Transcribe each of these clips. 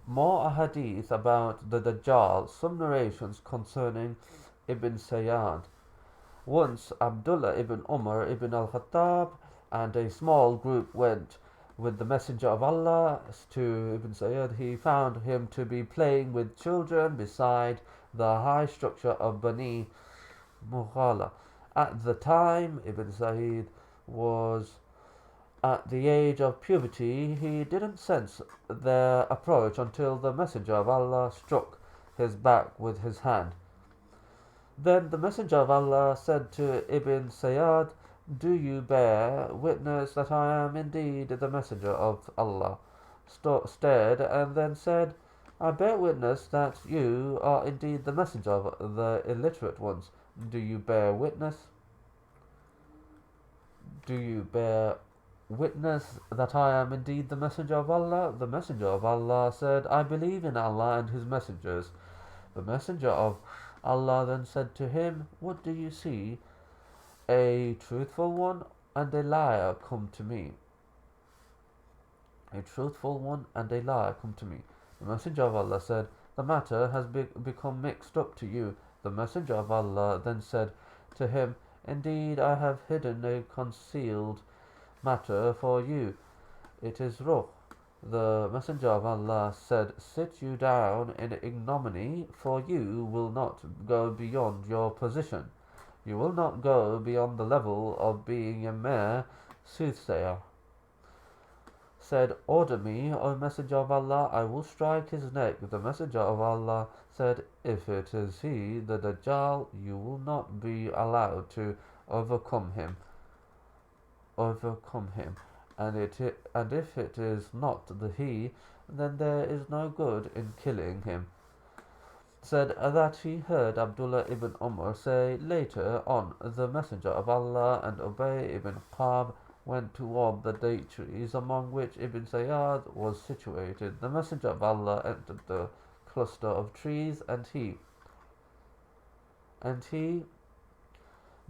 More Ahadeeth about the Dajjal, some narrations concerning Ibn Sayyad. Once Abdullah ibn Umar ibn al-Khattab and a small group went with the Messenger of Allah to Ibn Sayyad. He found him to be playing with children beside the high structure of Bani Mughala. At the time Ibn Sayyid was at the age of puberty. He didn't sense their approach until the Messenger of Allah struck his back with his hand. Then the Messenger of Allah said to Ibn Sayyad, "Do you bear witness that I am indeed the Messenger of Allah?" Stared and then said, "I bear witness that you are indeed the Messenger of the illiterate ones. Do you bear witness? Do you bear witness that I am indeed the Messenger of Allah?" The Messenger of Allah said, "I believe in Allah and His messengers." The Messenger of Allah then said to him, "What do you see? A truthful one and a liar come to me. A truthful one and a liar come to me." The Messenger of Allah said, "The matter has become mixed up to you." The Messenger of Allah then said to him, "Indeed, I have hidden a concealed matter for you. It is ruh." The Messenger of Allah said, "Sit you down in ignominy, for you will not go beyond your position. You will not go beyond the level of being a mere soothsayer." Said, "Order me, O Messenger of Allah, I will strike his neck." The Messenger of Allah said, "If it is he, the Dajjal, you will not be allowed to overcome him. Overcome him. And if it is not the he, then there is no good in killing him." Said that he heard Abdullah ibn Umar say later on, the Messenger of Allah and Ubay ibn Qab went toward the date trees among which Ibn Sayyad was situated. The Messenger of Allah entered the cluster of trees, and he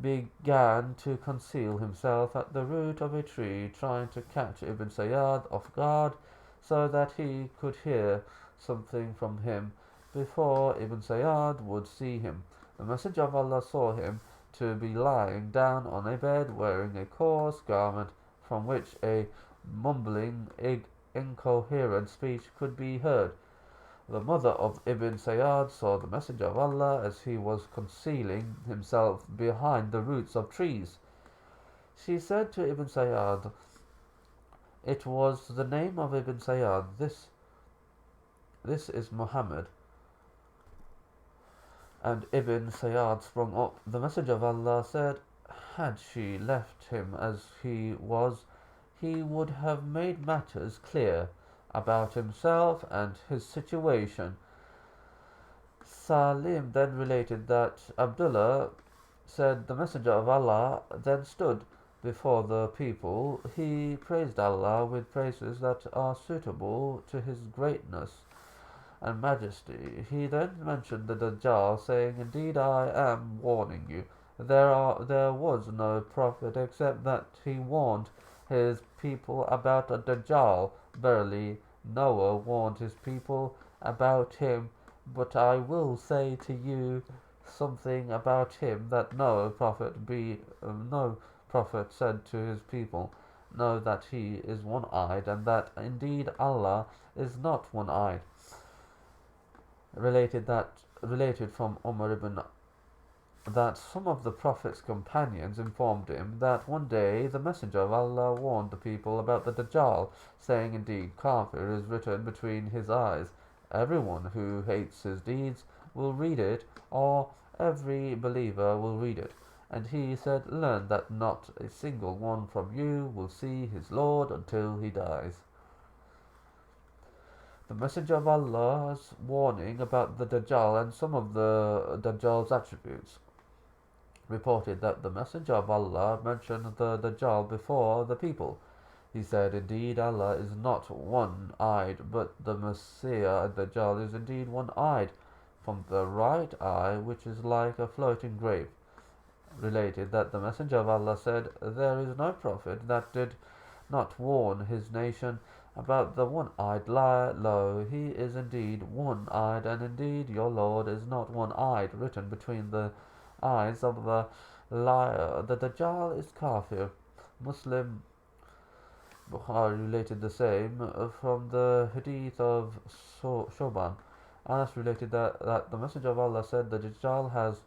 began to conceal himself at the root of a tree, trying to catch Ibn Sayyad off guard so that he could hear something from him before Ibn Sayyad would see him. The Messenger of Allah saw him to be lying down on a bed wearing a coarse garment from which a mumbling, incoherent speech could be heard. The mother of Ibn Sayyad saw the Messenger of Allah as he was concealing himself behind the roots of trees. She said to Ibn Sayyad, "It was the name of Ibn Sayyad. This is Muhammad." And Ibn Sayyad sprung up. The Messenger of Allah said, "Had she left him as he was, he would have made matters clear about himself and his situation." Salim then related that Abdullah said, "The Messenger of Allah then stood before the people. He praised Allah with praises that are suitable to His greatness and majesty. He then mentioned the Dajjal, saying, 'Indeed, I am warning you. There was no prophet except that he warned his people about a Dajjal. Verily, Noah warned his people about him, but I will say to you something about him that no prophet said to his people. Know that he is one-eyed, and that indeed Allah is not one-eyed." Related from Umar ibn that some of the Prophet's companions informed him that one day the Messenger of Allah warned the people about the Dajjal, saying, "Indeed, Kafir is written between his eyes. Everyone who hates his deeds will read it, or every believer will read it." And he said, "Learn that not a single one from you will see his Lord until he dies." The Messenger of Allah's warning about the Dajjal and some of the Dajjal's attributes. Reported that the Messenger of Allah mentioned the Dajjal before the people. He said, "Indeed, Allah is not one-eyed, but the Messiah Dajjal is indeed one-eyed, from the right eye, which is like a floating grape." Related that the Messenger of Allah said, "There is no prophet that did not warn his nation About the one-eyed liar, lo, he is indeed one-eyed, and indeed your Lord is not one-eyed, written between the eyes of the liar. The Dajjal is kafir. Muslim Bukhari related the same from the Hadith of Shoban. Anas related that the Messenger of Allah said the Dajjal has